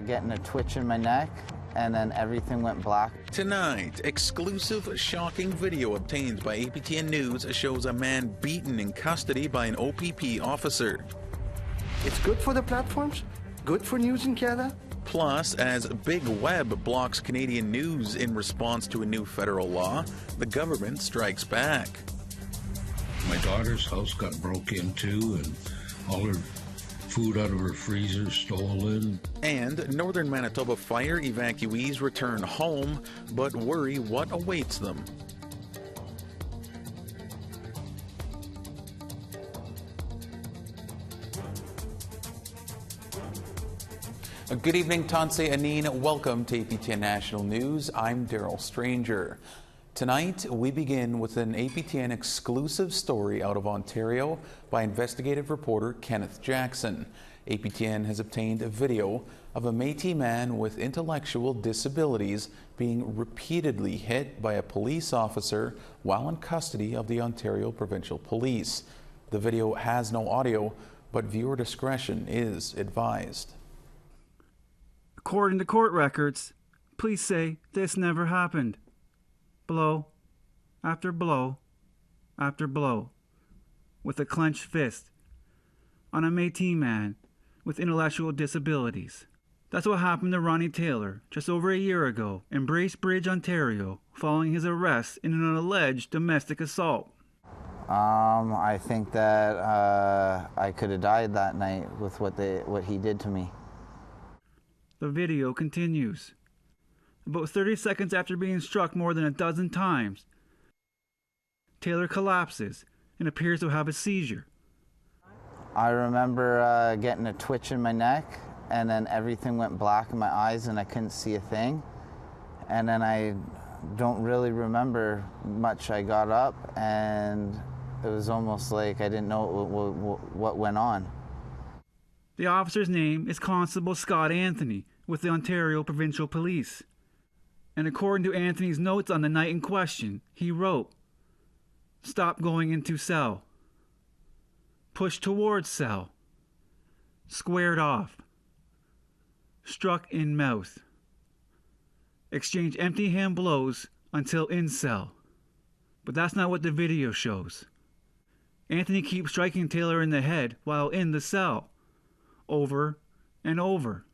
getting a twitch in my neck, and then everything went black. Tonight, exclusive, shocking video obtained by APTN News shows a man beaten in custody by an OPP officer. It's good for the platforms, good for news in Canada. Plus, as Big Web blocks Canadian news in response to a new federal law, the government strikes back. My daughter's house got broke into and all her food out of her freezer stolen. And Northern Manitoba fire evacuees return home, but worry what awaits them. Good evening, Tanse Anine. Welcome to APTN National News. I'm Daryl Stranger. Tonight, we begin with an APTN exclusive story out of Ontario by investigative reporter Kenneth Jackson. APTN has obtained a video of a Métis man with intellectual disabilities being repeatedly hit by a police officer while in custody of the Ontario Provincial Police. The video has no audio, but viewer discretion is advised. According to court records, police say this never happened. Blow after blow after blow with a clenched fist on a Métis man with intellectual disabilities. That's what happened to Ronnie Taylor just over a year ago in Bracebridge, Ontario, following his arrest in an alleged domestic assault. I think that I could have died that night with what he did to me. The video continues. About 30 seconds after being struck more than a dozen times, Taylor collapses and appears to have a seizure. I remember getting a twitch in my neck, and then everything went black in my eyes and I couldn't see a thing. And then I don't really remember much. I got up and it was almost like I didn't know what went on. The officer's name is Constable Scott Anthony with the Ontario Provincial Police. And according to Anthony's notes on the night in question, he wrote, "Stop going into cell. Push towards cell. Squared off. Struck in mouth. Exchange empty hand blows until in cell." But that's not what the video shows. Anthony keeps striking Taylor in the head while in the cell, over and over.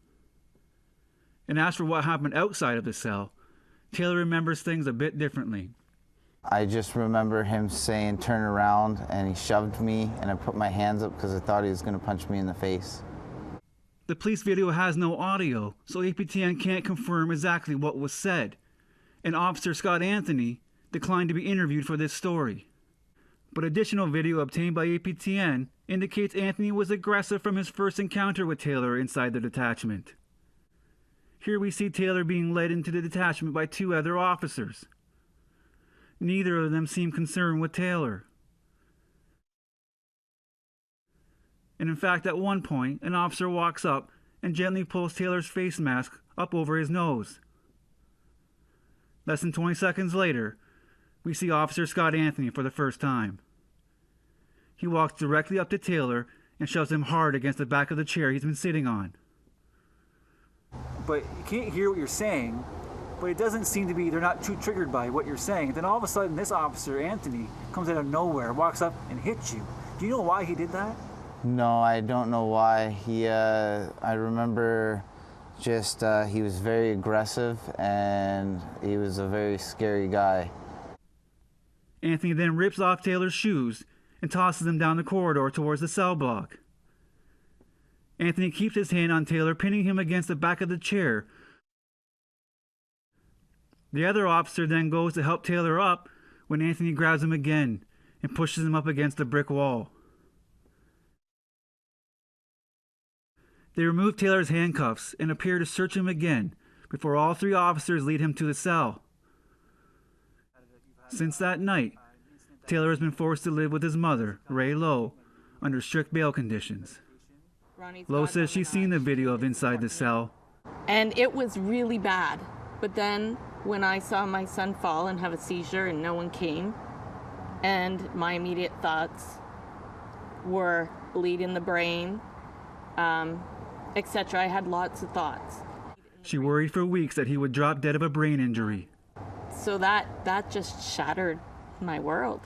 And as for what happened outside of the cell, Taylor remembers things a bit differently. I just remember him saying, "Turn around," and he shoved me, and I put my hands up because I thought he was going to punch me in the face. The police video has no audio, so APTN can't confirm exactly what was said. And Officer Scott Anthony declined to be interviewed for this story. But additional video obtained by APTN indicates Anthony was aggressive from his first encounter with Taylor inside the detachment. Here we see Taylor being led into the detachment by two other officers. Neither of them seem concerned with Taylor. And in fact, at one point, an officer walks up and gently pulls Taylor's face mask up over his nose. Less than 20 seconds later, we see Officer Scott Anthony for the first time. He walks directly up to Taylor and shoves him hard against the back of the chair he's been sitting on. But you can't hear what you're saying, but it doesn't seem to be, they're not too triggered by what you're saying. And then all of a sudden, this officer, Anthony, comes out of nowhere, walks up and hits you. Do you know why he did that? No, I don't know why. I remember just he was very aggressive and he was a very scary guy. Anthony then rips off Taylor's shoes and tosses them down the corridor towards the cell block. Anthony keeps his hand on Taylor, pinning him against the back of the chair. The other officer then goes to help Taylor up when Anthony grabs him again and pushes him up against the brick wall. They remove Taylor's handcuffs and appear to search him again before all three officers lead him to the cell. Since that night, Taylor has been forced to live with his mother, Ray Lowe, under strict bail conditions. Lowe says she's seen the video of inside the cell. And it was really bad. But then when I saw my son fall and have a seizure and no one came, and my immediate thoughts were bleed in the brain, etc. I had lots of thoughts. She worried for weeks that he would drop dead of a brain injury. So that just shattered my world.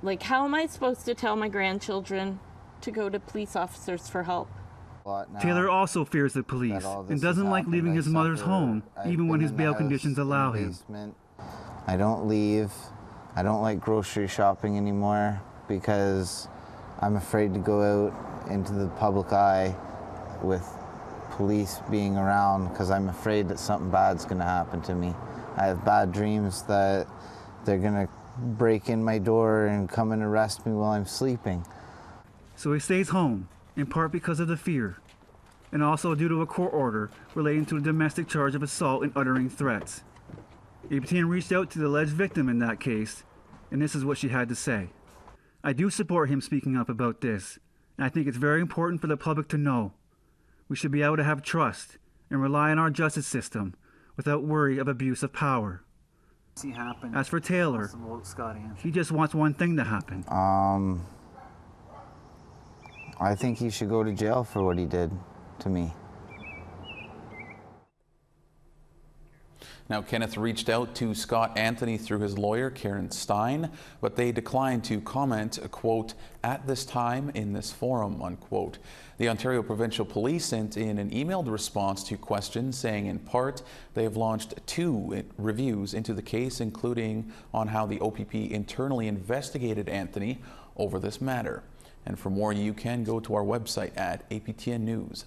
Like, how am I supposed to tell my grandchildren to go to police officers for help? Taylor also fears the police and doesn't like leaving his mother's home, even when his bail conditions allow him. I don't leave. I don't like grocery shopping anymore because I'm afraid to go out into the public eye with police being around because I'm afraid that something bad's going to happen to me. I have bad dreams that they're going to break in my door and come and arrest me while I'm sleeping. So he stays home, in part because of the fear, and also due to a court order relating to a domestic charge of assault and uttering threats. APTN reached out to the alleged victim in that case, and this is what she had to say. I do support him speaking up about this, and I think it's very important for the public to know. We should be able to have trust and rely on our justice system without worry of abuse of power. As for Taylor, he just wants one thing to happen. I think he should go to jail for what he did to me. Now, Kenneth reached out to Scott Anthony through his lawyer, Karen Stein, but they declined to comment, quote, at this time in this forum, unquote. The Ontario Provincial Police sent in an emailed response to questions saying, in part, they have launched 2 reviews into the case, including on how the OPP internally investigated Anthony over this matter. And for more, you can go to our website at aptnnews.ca.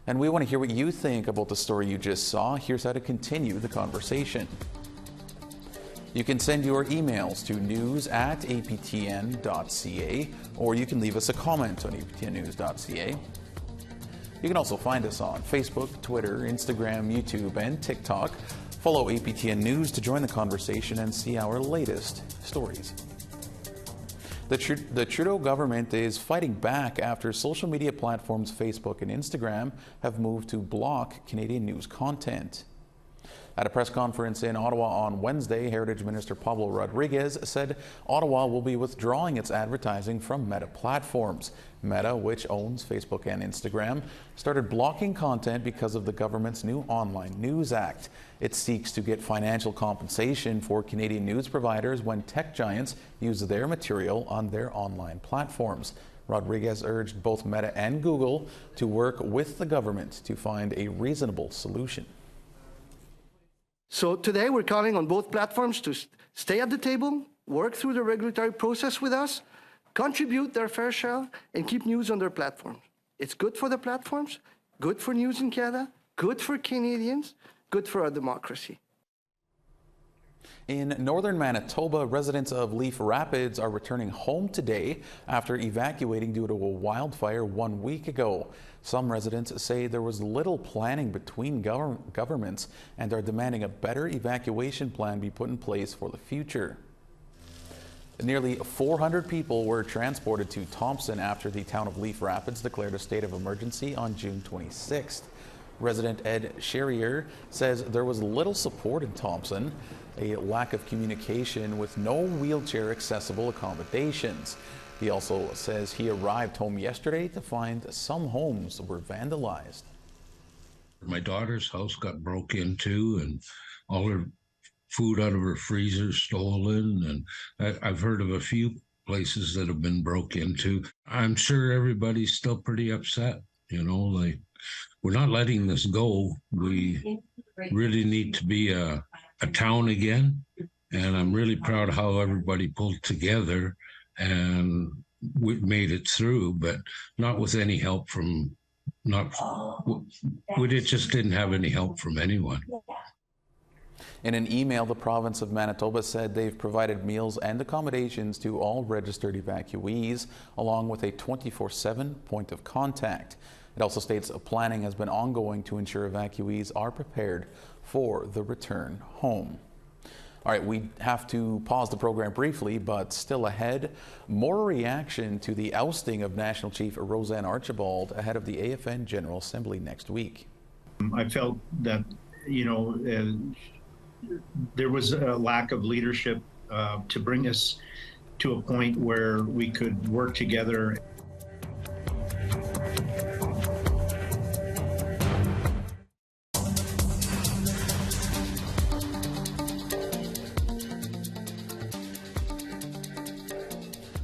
And we want to hear what you think about the story you just saw. Here's how to continue the conversation. You can send your emails to news@aptn.ca, or you can leave us a comment on aptnnews.ca. You can also find us on Facebook, Twitter, Instagram, YouTube, and TikTok. Follow APTN News to join the conversation and see our latest stories. The Trudeau government is fighting back after social media platforms Facebook and Instagram have moved to block Canadian news content. At a press conference in Ottawa on Wednesday, Heritage Minister Pablo Rodriguez said Ottawa will be withdrawing its advertising from Meta platforms. Meta, which owns Facebook and Instagram, started blocking content because of the government's new Online News Act. It seeks to get financial compensation for Canadian news providers when tech giants use their material on their online platforms. Rodriguez urged both Meta and Google to work with the government to find a reasonable solution. So today we're calling on both platforms to stay at the table, work through the regulatory process with us, contribute their fair share, and keep news on their platforms. It's good for the platforms, good for news in Canada, good for Canadians, good for our democracy. In northern Manitoba, residents of Leaf Rapids are returning home today after evacuating due to a wildfire 1 week ago. Some residents say there was little planning between governments and are demanding a better evacuation plan be put in place for the future. Nearly 400 people were transported to Thompson after the town of Leaf Rapids declared a state of emergency on June 26th. Resident Ed Sherrier says there was little support in Thompson, a lack of communication with no wheelchair accessible accommodations. He also says he arrived home yesterday to find some homes were vandalized. My daughter's house got broke into and all her food out of her freezer stolen, and I've heard of a few places that have been broke into. I'm sure everybody's still pretty upset, you know, like we're not letting this go. We really need to be a town again, and I'm really proud of how everybody pulled together and we made it through, but not with any help from, we just didn't have any help from anyone. In an email, the province of Manitoba said they've provided meals and accommodations to all registered evacuees, along with a 24/7 point of contact. It also states planning has been ongoing to ensure evacuees are prepared for the return home. All right, we have to pause the program briefly, but still ahead, more reaction to the ousting of National Chief RoseAnne Archibald ahead of the AFN General Assembly next week. I felt that, you know, there was a lack of leadership to bring us to a point where we could work together.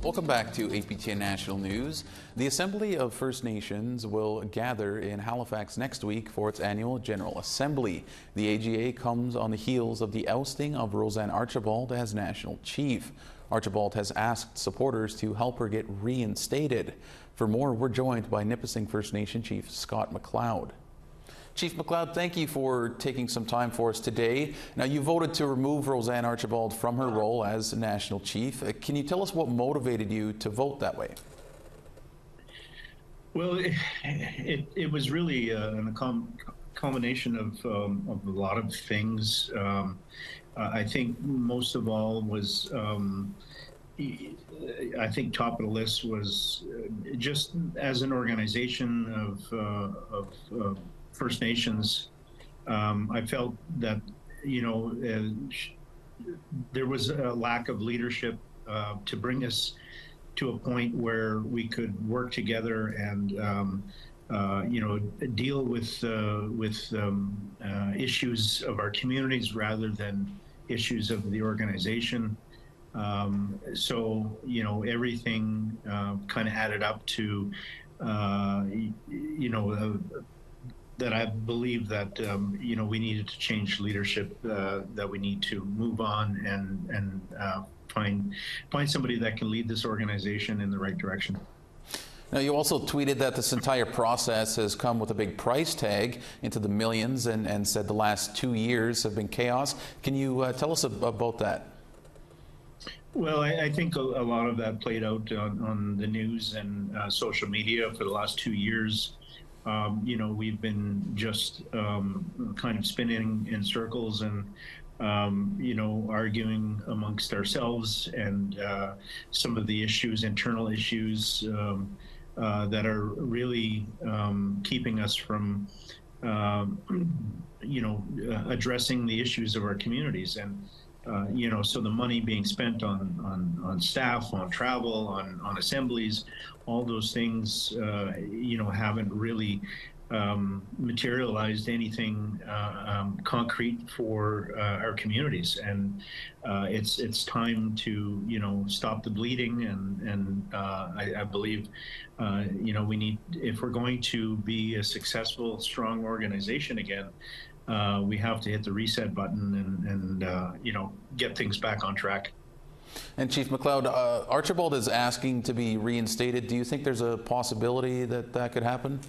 Welcome back to APTN National News. The Assembly of First Nations will gather in Halifax next week for its annual General Assembly. The AGA comes on the heels of the ousting of RoseAnne Archibald as National Chief. Archibald has asked supporters to help her get reinstated. For more, we're joined by Nipissing First Nation Chief Scott McLeod. Chief McLeod, thank you for taking some time for us today. Now, you voted to remove RoseAnne Archibald from her role as National Chief. Can you tell us what motivated you to vote that way? Well, it was really a combination of a lot of things. I think most of all was, I think top of the list was just as an organization of First Nations, I felt that, there was a lack of leadership to bring us to a point where we could work together and, deal with issues of our communities rather than issues of the organization. So, everything kind of added up to, that I believe that we needed to change leadership, that we need to move on and find somebody that can lead this organization in the right direction. Now, you also tweeted that this entire process has come with a big price tag into the millions and said the last 2 years have been chaos. Can you tell us about that? Well, I think a lot of that played out on the news and social media for the last 2 years. We've been just kind of spinning in circles and, arguing amongst ourselves and some of the issues, internal issues that are really keeping us from, addressing the issues of our communities. And, so the money being spent on staff, on travel, on assemblies, all those things, haven't really materialized anything concrete for our communities. And it's time to, stop the bleeding. And I believe, we need, if we're going to be a successful, strong organization again, we have to hit the reset button and get things back on track. And Chief McLeod, Archibald is asking to be reinstated. Do you think there's a possibility that that could happen?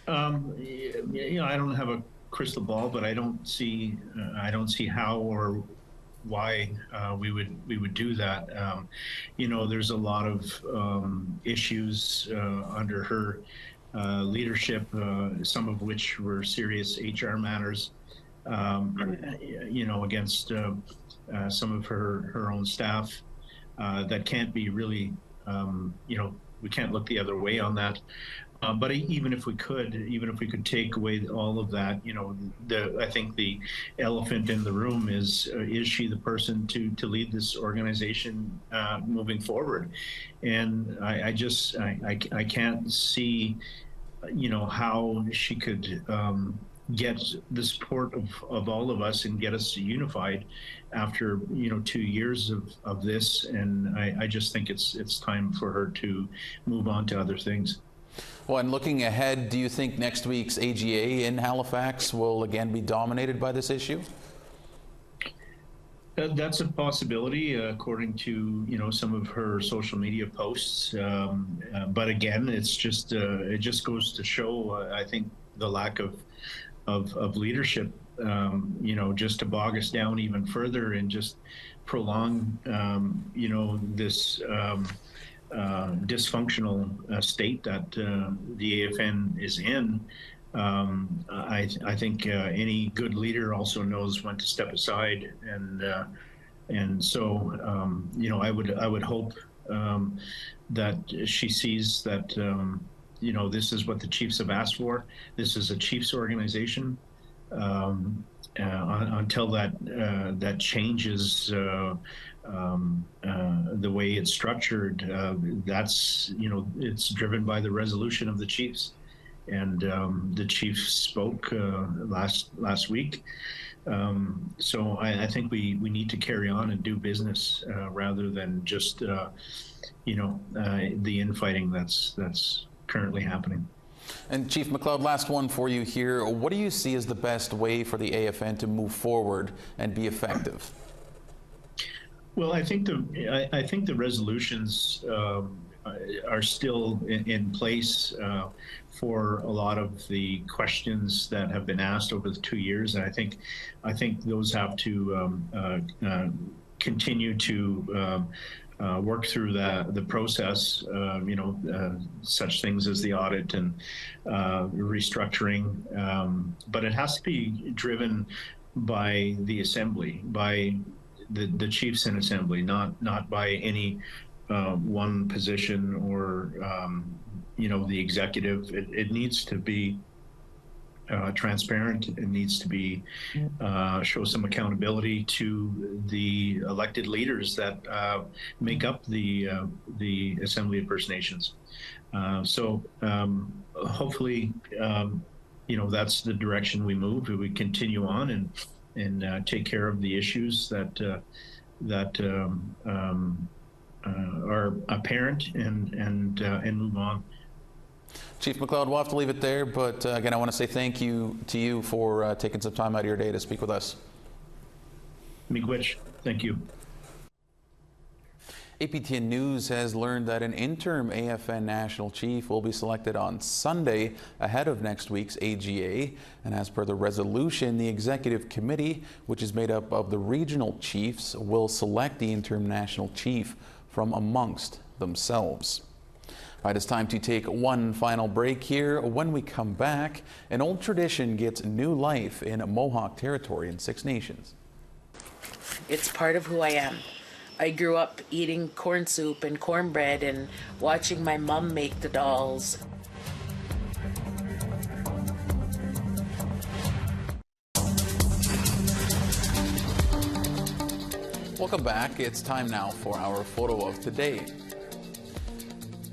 I don't have a crystal ball, but I don't see how or why we would do that. There's a lot of issues under her leadership, some of which were serious HR matters, against some of her own staff that can't be really, we can't look the other way on that. But even if we could take away all of that, I think the elephant in the room is she the person to lead this organization moving forward? And I can't see, how she could get the support of all of us and get us unified after 2 years of this. And I just think it's time for her to move on to other things. Well, and looking ahead, do you think next week's AGA in Halifax will again be dominated by this issue? That's a possibility, according to some of her social media posts. But again, it's just it just goes to show, I think, the lack of leadership. Just to bog us down even further and just prolong, this dysfunctional state that the AFN is in. I think any good leader also knows when to step aside, and so I would hope that she sees that this is what the Chiefs have asked for. This is a Chiefs organization. Until that changes the way it's structured, that's it's driven by the resolution of the Chiefs. And the chief spoke last week So I think we need to carry on and do business rather than just the infighting that's currently happening. And Chief McLeod, last one for you here. What do you see as the best way for the AFN to move forward and be effective? Well, I think the resolutions are still in place for a lot of the questions that have been asked over the 2 years, and I think those have to continue to work through the process. Such things as the audit and restructuring, but it has to be driven by the Assembly, by the chiefs in Assembly, not by any one position or the executive. It needs to be transparent. It needs to be show some accountability to the elected leaders that make up the Assembly of First Nations. So hopefully, that's the direction we move. We continue on and take care of the issues that are apparent and move on. Chief McLeod, we'll have to leave it there, but again, I want to say thank you to you for taking some time out of your day to speak with us. Miigwech, thank you. APTN News has learned that an interim AFN National Chief will be selected on Sunday ahead of next week's AGA. And as per the resolution, the Executive Committee, which is made up of the regional chiefs, will select the interim National Chief from amongst themselves. All right, it's time to take one final break here. When we come back, an old tradition gets new life in Mohawk territory in Six Nations. It's part of who I am. I grew up eating corn soup and cornbread and watching my mom make the dolls. Welcome back. It's time now for our photo of the day.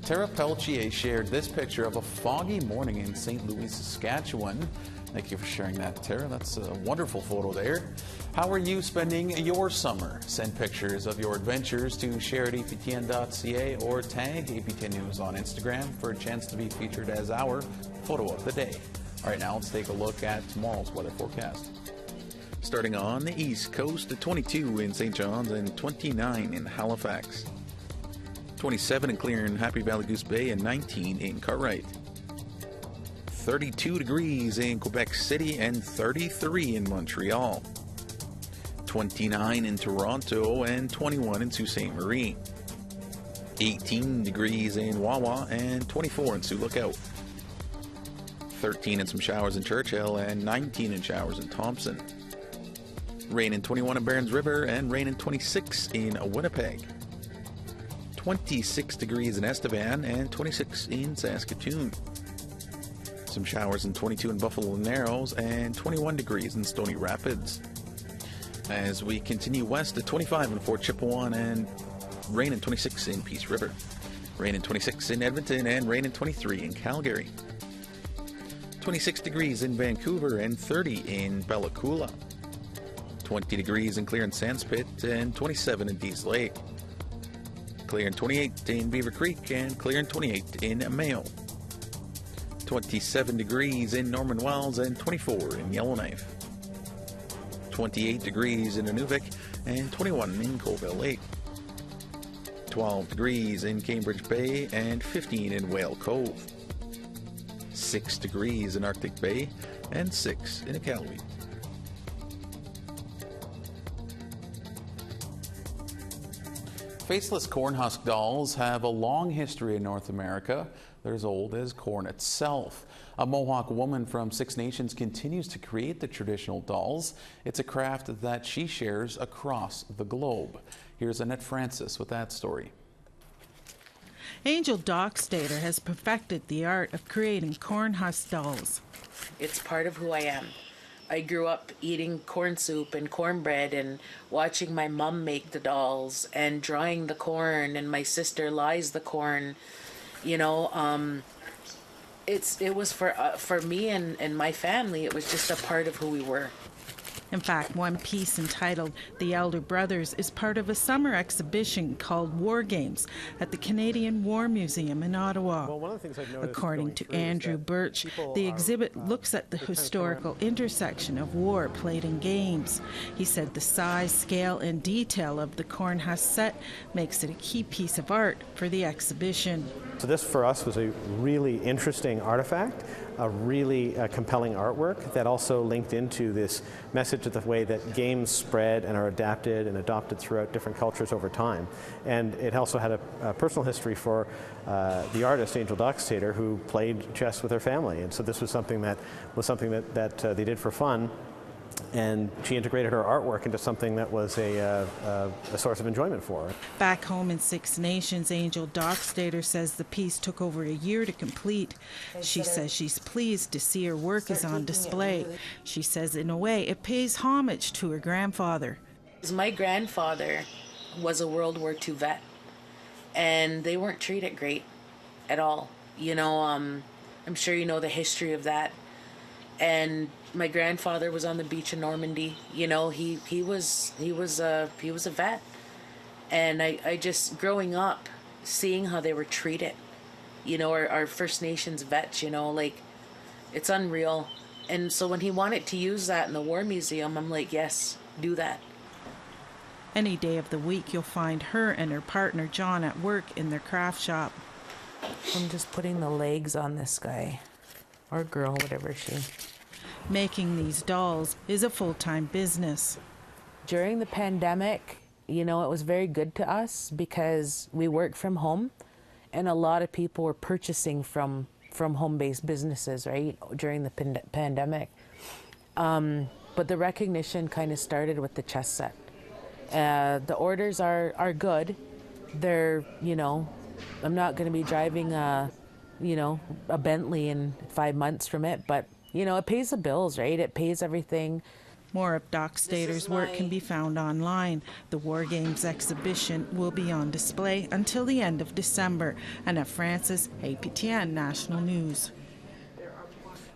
Tara Pelchier shared this picture of a foggy morning in St. Louis, Saskatchewan. Thank you for sharing that, Tara. That's a wonderful photo there. How are you spending your summer? Send pictures of your adventures to share at aptn.ca or tag APTN News on Instagram for a chance to be featured as our photo of the day. All right, now let's take a look at tomorrow's weather forecast. Starting on the East Coast, 22 in St. John's and 29 in Halifax. 27 and clear in Happy Valley Goose Bay and 19 in Cartwright. 32 degrees in Quebec City and 33 in Montreal. 29 in Toronto and 21 in Sault Ste. Marie. 18 degrees in Wawa and 24 in Sioux Lookout. 13 and some showers in Churchill and 19 in showers in Thompson. Rain in 21 in Barons River and rain in 26 in Winnipeg. 26 degrees in Estevan and 26 in Saskatoon. Some showers in 22 in Buffalo Narrows and 21 degrees in Stony Rapids. As we continue west to 25 in Fort Chippewa and rain in 26 in Peace River. Rain in 26 in Edmonton and rain in 23 in Calgary. 26 degrees in Vancouver and 30 in Bella Coola. 20 degrees in clear in Sandspit and 27 in Dease Lake. Clear in 28 in Beaver Creek and clear in 28 in Mayo. 27 degrees in Norman Wells and 24 in Yellowknife. 28 degrees in Inuvik and 21 in Colville Lake. 12 degrees in Cambridge Bay and 15 in Whale Cove. 6 degrees in Arctic Bay and 6 in Iqaluit. Faceless corn husk dolls have a long history in North America. They're as old as corn itself. A Mohawk woman from Six Nations continues to create the traditional dolls. It's a craft that she shares across the globe. Here's Annette Francis with that story. Angel Dockstader has perfected the art of creating corn husk dolls. It's part of who I am. I grew up eating corn soup and cornbread and watching my mom make the dolls and drying the corn, and my sister lies the corn. It was for me and my family. It was just a part of who we were. In fact, one piece entitled The Elder Brothers is part of a summer exhibition called War Games at the Canadian War Museum in Ottawa. Well, one of the things I've noticed According to Andrew Birch, the exhibit looks at the historical intersection of war played in games. He said the size, scale, and detail of the corn husk set makes it a key piece of art for the exhibition. So this for us was a really interesting artifact, a really compelling artwork that also linked into this message of the way that games spread and are adapted and adopted throughout different cultures over time. And it also had a personal history for the artist, Angel Dockstader, who played chess with her family. And so this was something that they did for fun. And she integrated her artwork into something that was a source of enjoyment for her. Back home in Six Nations, Angel Dockstader says the piece took over a year to complete. She says she's pleased to see her work is on display. She says in a way it pays homage to her grandfather. My grandfather was a World War II vet, and they weren't treated great at all. You know, I'm sure you know the history of that. And my grandfather was on the beach in Normandy. You know, he was a vet, and I just growing up, seeing how they were treated, you know, our First Nations vets, you know, like it's unreal. And so when he wanted to use that in the War Museum, I'm like, yes, do that. Any day of the week, you'll find her and her partner John at work in their craft shop. I'm just putting the legs on this guy. Or girl, whatever she. Making these dolls is a full-time business. During the pandemic, you know, it was very good to us because we work from home, and a lot of people were purchasing from home-based businesses, right, during the pandemic. But the recognition kind of started with the chess set. The orders are good. They're, you know, I'm not going to be driving a Bentley in 5 months from it, but, you know, it pays the bills, right? It pays everything. More of Dockstader's work can be found online. The War Games exhibition will be on display until the end of December. Anna Francis, APTN National News.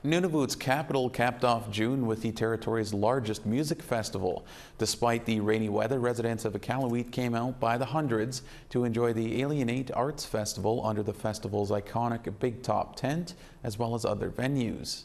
Nunavut's capital capped off June with the territory's largest music festival. Despite the rainy weather, residents of Iqaluit came out by the hundreds to enjoy the Alienate Arts Festival under the festival's iconic Big Top tent, as well as other venues.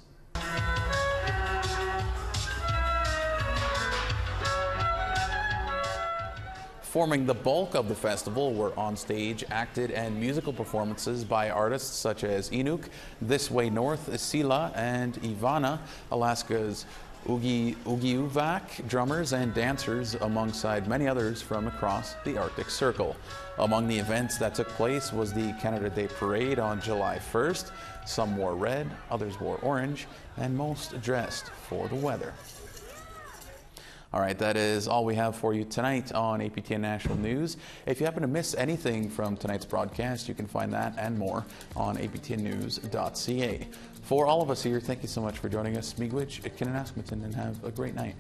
Forming the bulk of the festival were on-stage, acted, and musical performances by artists such as Inuk, This Way North, Sila, and Ivana, Alaska's Ugiuvak, drummers and dancers, alongside many others from across the Arctic Circle. Among the events that took place was the Canada Day Parade on July 1st. Some wore red, others wore orange, and most dressed for the weather. All right, that is all we have for you tonight on APTN National News. If you happen to miss anything from tonight's broadcast, you can find that and more on aptnnews.ca. For all of us here, thank you so much for joining us. Miigwech, Kinanaskmatin, and have a great night.